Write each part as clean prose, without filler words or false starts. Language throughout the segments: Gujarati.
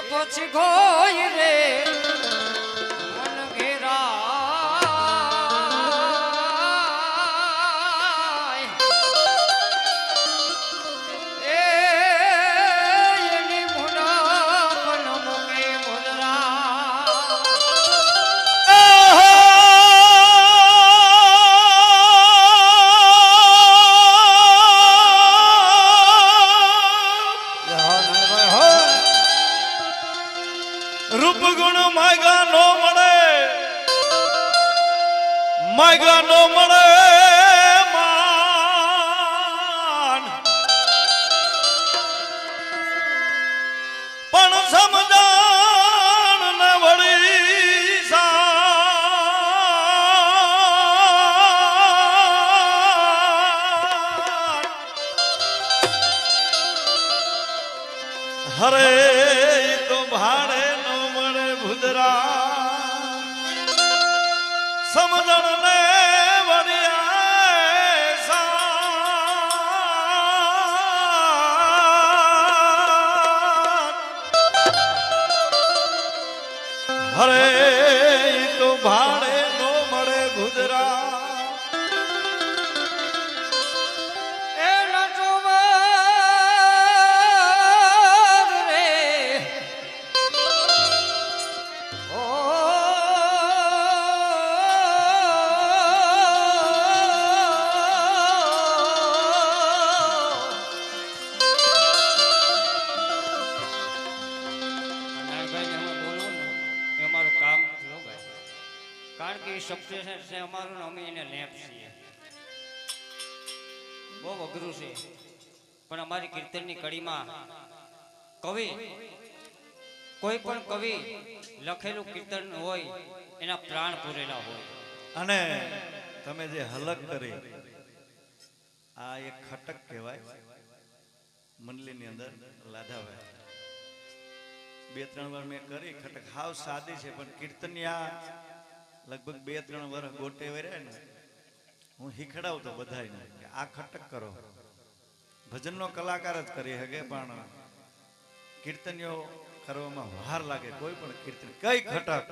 પછી કોઈ રે મન ઘેરા એની મુના પણ મુકે મુદરા રૂપ ગુણ માગા નો મળે માન પણ સમજાણ ન વળી હરે તો ભાડે સમજણ ને હરે તો ભાડે નો મળે ભુદરા કારણ કે શબ્દ છે અમારું અમે એને લેપ છીએ બહુ અઘરું છે પણ અમારી કીર્તનની કડીમાં કવિ કોઈ પણ કવિ લખેલું કીર્તન હોય એના પ્રાણ પૂરેલા હોય અને તમે જે હલક કરી આ એક ખટક કહેવાય મંડલીની અંદર લાધાભાઈ 2-3 વાર મેં કરી ખટક હાવ સાદી છે પણ કીર્તનની આ લગભગ 2-3 વર્ષ ગોટે વર્યા ને હું શીખડાવતો બધાને કે આ ખટક કરો ભજનનો કલાકાર જ કરી શકે પણ કીર્તનીઓ કરવામાં વાર લાગે કોઈ પણ કીર્તન કઈ ખટક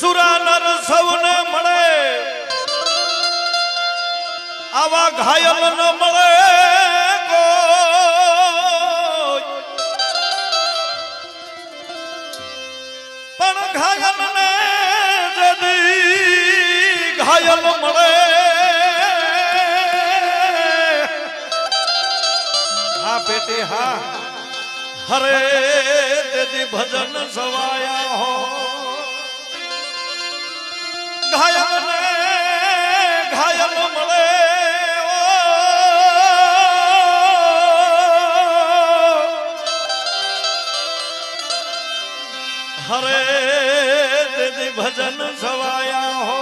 સુરાનર સૌને મળે આવા ઘાયલ ન મળે ઘાયલ ને જદી ઘાયલ મળે હા બેટી હા હરે તેદી ભજન સવાયા હો ઘાયલ ને ઘાયલ મળે હરે તેદી ભજન સવાયા હો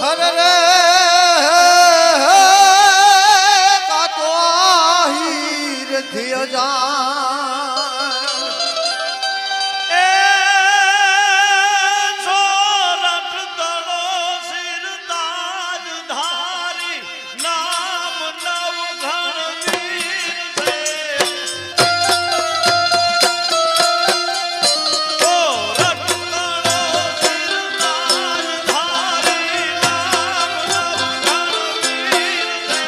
ખર રે કાતો હીર થી એ સોરઠ દળો શિર તાજ ધારી નામ નવઘણ વીર છે. સોરઠ દળો શિર તાજ ધારી નામ નવઘણ વીર છે.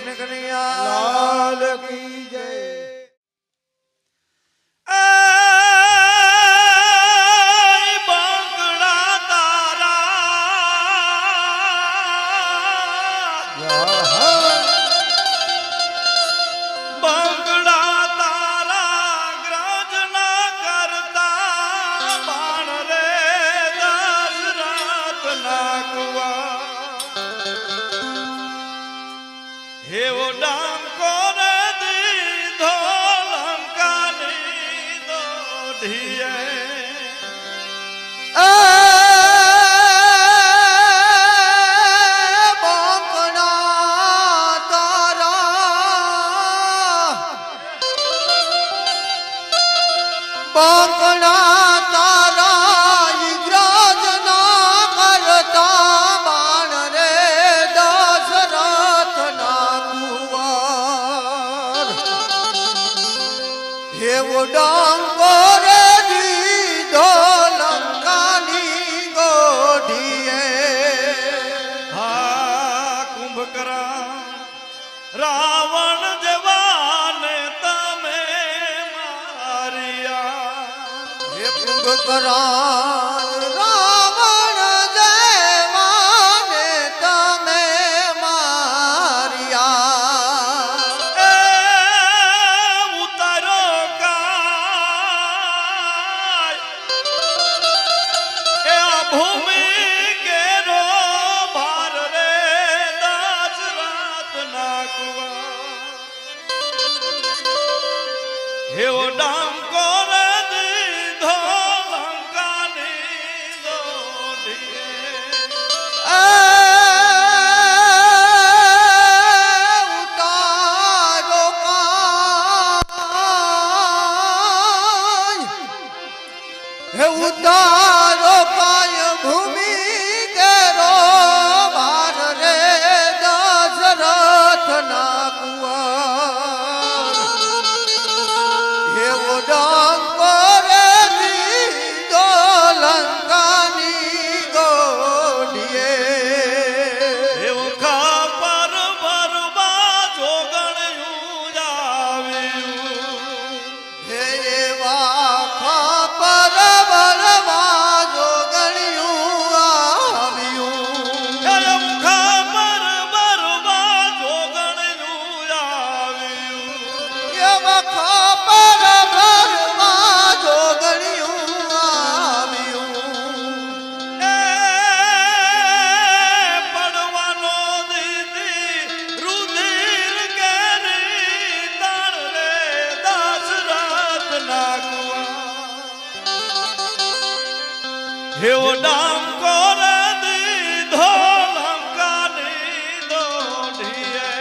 કૃષ્ણ કનૈયા લાલ કી જય. હેવો ડાંકો રે દીધો લંકાની દોઢીએ. બાંકડા તારા વિગ્રજ ના કરતા બાણ રે દશરથ ના કુંવર. એવો ડાંગો રે દીધો લંકાની ગોઢીએ. હા કુંભકર્ણ રાવણ જવાને તમે માર્યા. હે કુંભકર્ણ રાવણ દેવાને તમે માર્યા. ઉતારો કાય એ આ ભૂમિ કેરો ભાર રે દશરથ ના કુંવર. હેવો ડાંકો રે દીધો લંકાની દોઢીએ. ઉતારો કાય હે ઉતારો કાય ભૂમિ કેરો ભાર રે દશરથ ના કુંવર. એવો ડાંકો રે દીધો લંકાની ગોઢીએ. એવું ખાપર ભરવા જોગણ્યું આવ્યું. હે એવા ખાપર ભરવા જોગણ્યું આવ્યું. એવું ખાપર ભરવા જોગણ્યું આવ્યું. એવા ખાપર ભરવા જોગણ્યું આવ્યું. એ પડવાનો દીદી રુધિર કેરી તાણ રે દશરથ ના કુંવર. હેવો ડાંકો રે દીધો લંકાની દોઢીએ.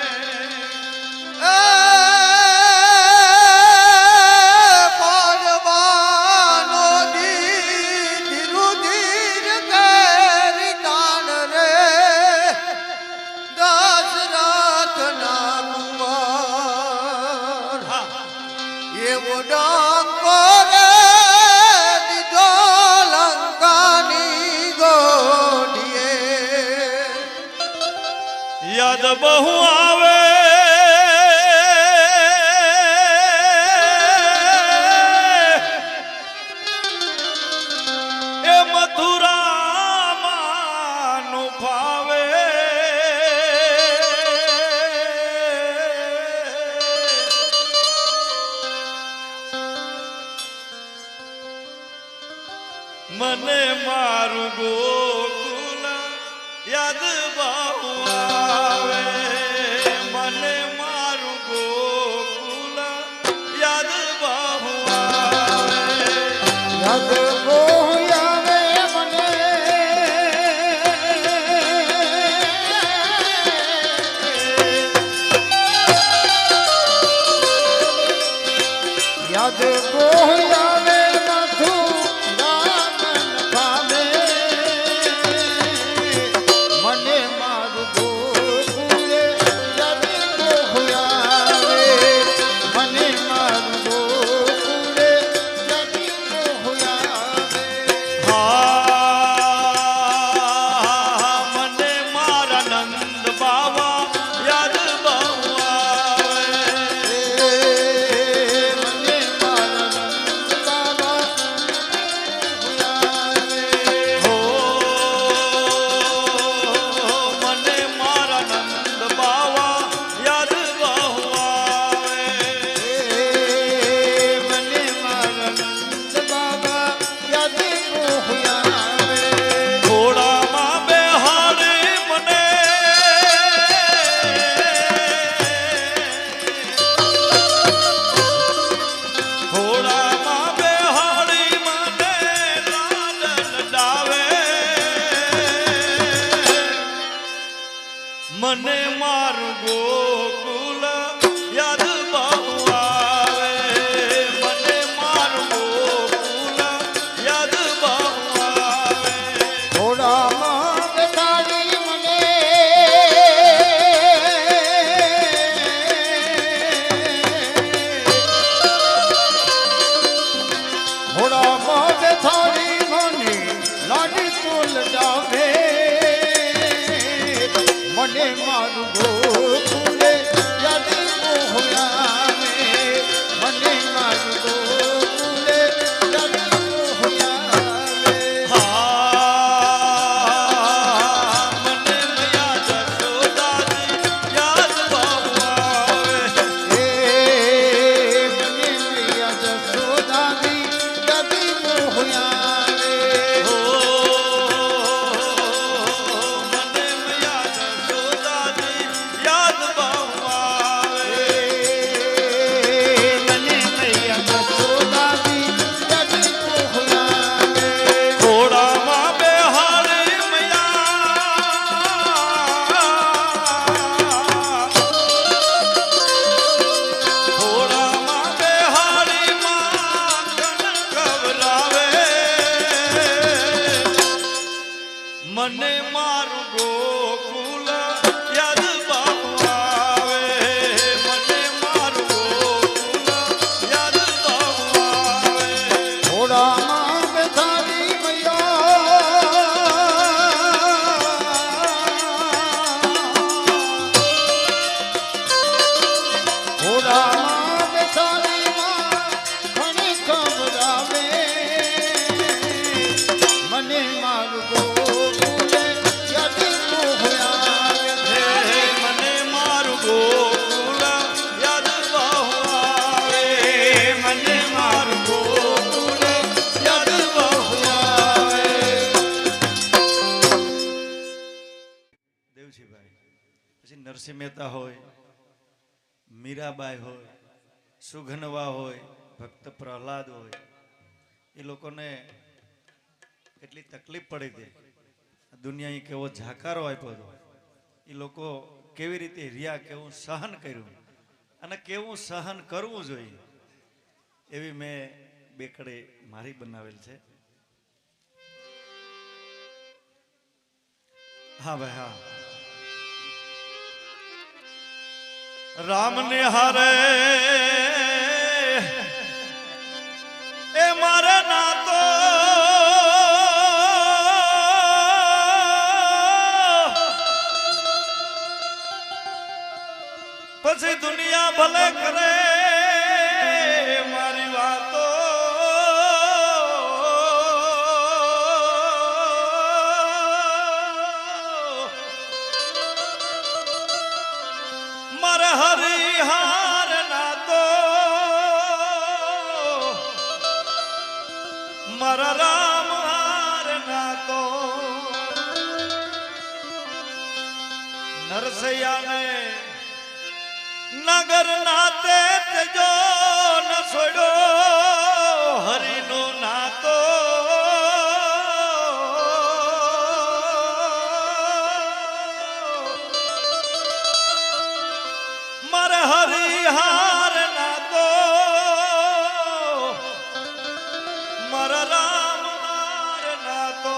પડવાનો દીધી રુધિર કેરી તાણ રે દશરથ ના કુંવર. એવો ડાંકો રે દીધો લંકાની ગોઢીએ. યાદ બહુ આવે એ મથુરામાં નું ફાવે. મને મારું ગોકુલ યાદ બહુ આવે. મને મારું ગોકુલ યાદ બહુ આવે. યાદ બહુ આવે મને. યાદ બહુ આવે મથુરામન ભાવે. મને મને મારું ગોકુલ યાદ બહુ આવે મને મારું ગોકુલ યાદ બહુ આવે ઘોડામાં બેસાડી મને ઘોડામાં બેસાડી મને લાડી તુલ જાવે મને મારું ગોકુલે યાદ બહુ આવે મને મારું ગોકુલે યાદ બહુ આવે હા મને મૈયા જશોદાજી યાદ બહુ આવે એ મને મૈયા જશોદાની યાદ બહુ આવે હો મને મૈયા જશોદાજી યાદ બહુ આવે મને મૈયા જશોદાની યાદ બહુ આવે ઘોડામાં બેહાડી ઘોડામાં બેહાડી માખણ ખવડાવે મને મારું ગોકુલ યાદ બહુ આવે મને મારું ગોકુલ યાદ બહુ આવે ઘોડામાં બેસાડી ઘોડામાં બેસાડી ઘણી ખબરાવે મને મારું ગોકુલે યાદ બહુ આવે મને મારું ગોકુલ યાદ બહુ આવે મને મારું ગોકુલ યાદ બહુ આવે દેવજીભાઈ પછી નરસિંહ મહેતા હોય મીરાબાઈ હોય સુઘનવા હોય ભક્ત પ્રહલાદ હોય એ લોકોને કેટલી તકલીફ પડી હતી દુનિયાએ કેવો ઝાકારો આપ્યો હતો એ લોકો કેવી રીતે રહ્યા કેવું સહન કર્યું અને કેવું સહન કરવું જોઈએ એવી મેં બે કડે મારી બનાવેલ છે હા ભાઈ હા રામ ને હારે એ મારા નાતો પછી દુનિયા ભલે કરે મારી વાતો મારા હરિહાર નાતો મારા રામ હાર નાતો નરસૈયાને નગર નાતે તેજો ન છોડ્યો હરિનો નાતો મારે હરિહાર નાતો મારા રામ હાર નાતો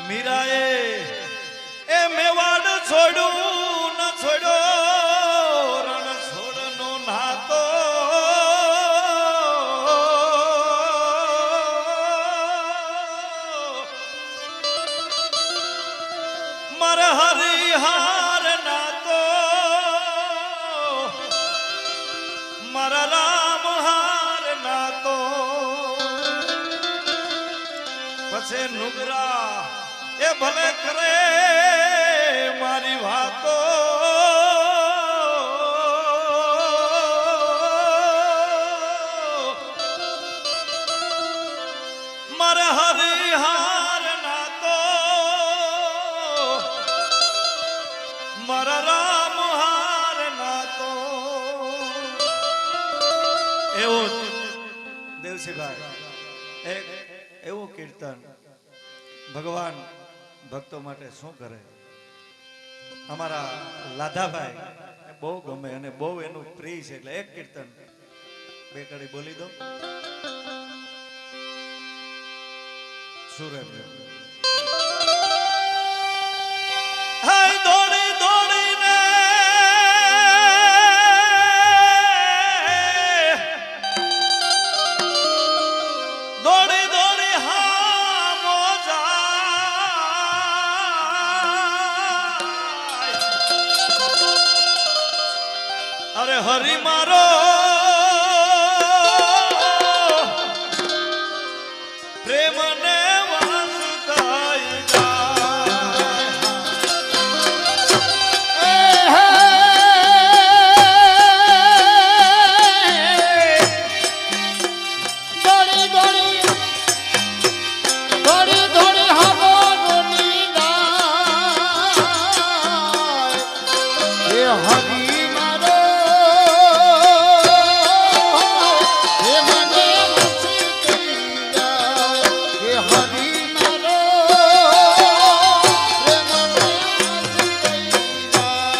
મીરાએ એ મેવાડ છોડું ન છોડ્યો રણ છોડનો નાતો મારે હરિહાર નાતો મારા રામ હાર નાતો પછી નુગરા એ ભલે કરે મારી વાતો મારે હરિહાર નાતો મારા રામ હાર નાતો એવો દેવસીભાઈ એક એવું કીર્તન ભગવાન ભક્તો માટે શું કરે. અમારા લાધાભાઈ બહુ ગમે અને બહુ એનું પ્રિય છે, એટલે એક કીર્તન બે કડી બોલી દો. સુરત હાય દોડી દોડીને દોડી દોડી હા મોજા અરે હરી મારો પ્રેમ ને વાંસદાઈ દોડી દોડી દોડી દોડી હવાની ગાય એ હરી મારો એ મને વસી ગઈ જાય એ હરી મારો એ મને વસી ગઈ જાય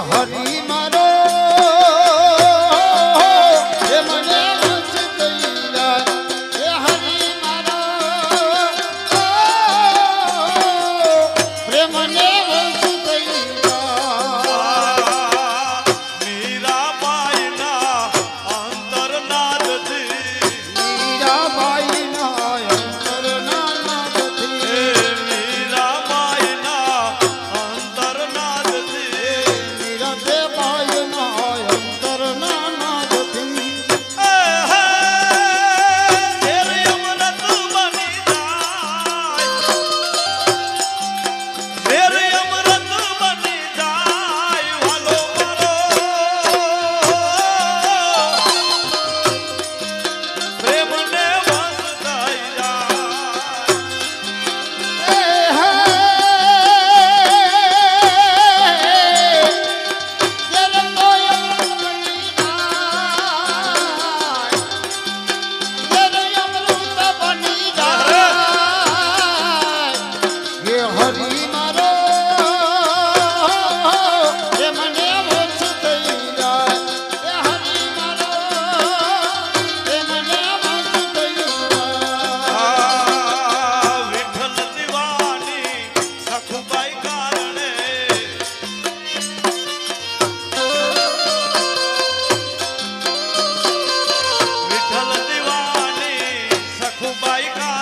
હરી મારો એ મને વંશ થઈ જાય એ હરી મારો પ્રેમ ને વંશ થઈ જાય મીરાબાઈના અંતરનાદથી મીરાબાઈના અંતરનાદથી મીરાબાઈના અંતરનાદથી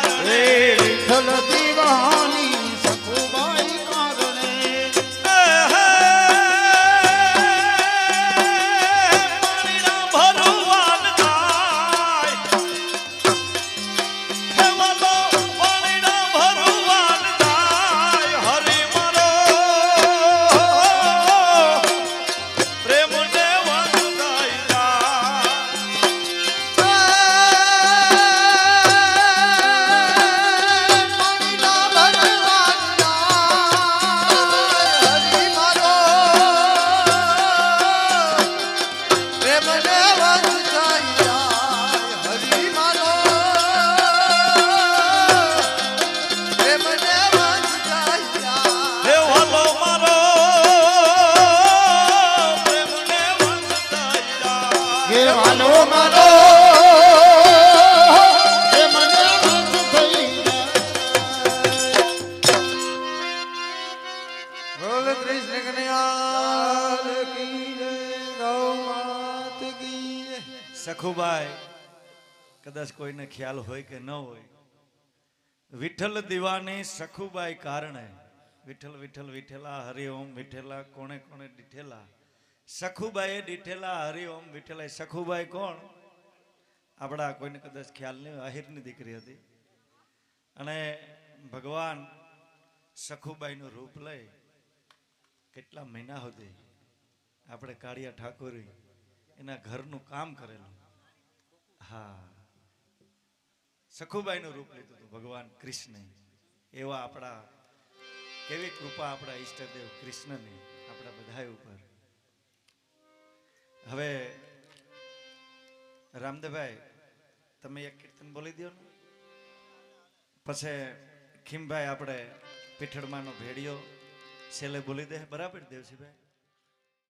વિઠ્ઠલ દીવાની સખુબાઈ કનૈયાલ કી જય, ગૌ માત કી જય. સખુબાઈ કદાચ કોઈને ખ્યાલ હોય કે ન હોય, વિઠ્ઠલ દીવાની સખુબાઈ કારણે વિઠ્ઠલ વિઠ્ઠલ વિઠ્ઠલા હરિ ઓમ વિઠ્ઠલા કોણે કોણે દીઠેલા, સખુબાઈએ દીઠેલા હરિ ઓમ વિઠ્ઠલા. સખુબાઈ કોણ? આપણા કોઈને કદાચ ખ્યાલ નહીં, આહિરની દીકરી હતી અને ભગવાન સખુબાઈનું રૂપ લઈ કેટલા મહિના સુધી આપણે કાળિયા ઠાકોરી એના ઘરનું કામ કરેલું. હા, સખુબાઈનું રૂપ લીધું હતું ભગવાન કૃષ્ણે. એવા આપણા કેવી કૃપા આપણા ઈષ્ટદેવ કૃષ્ણની આપણા બધા ઉપર. હવે રામદેવભાઈ તમે એક કીર્તન બોલી દો ને, પછી ખીમભાઈ આપણે પીઠળમાંનો ભેડિયો છેલ્લે બોલી દે. બરાબર દેવસીભાઈ?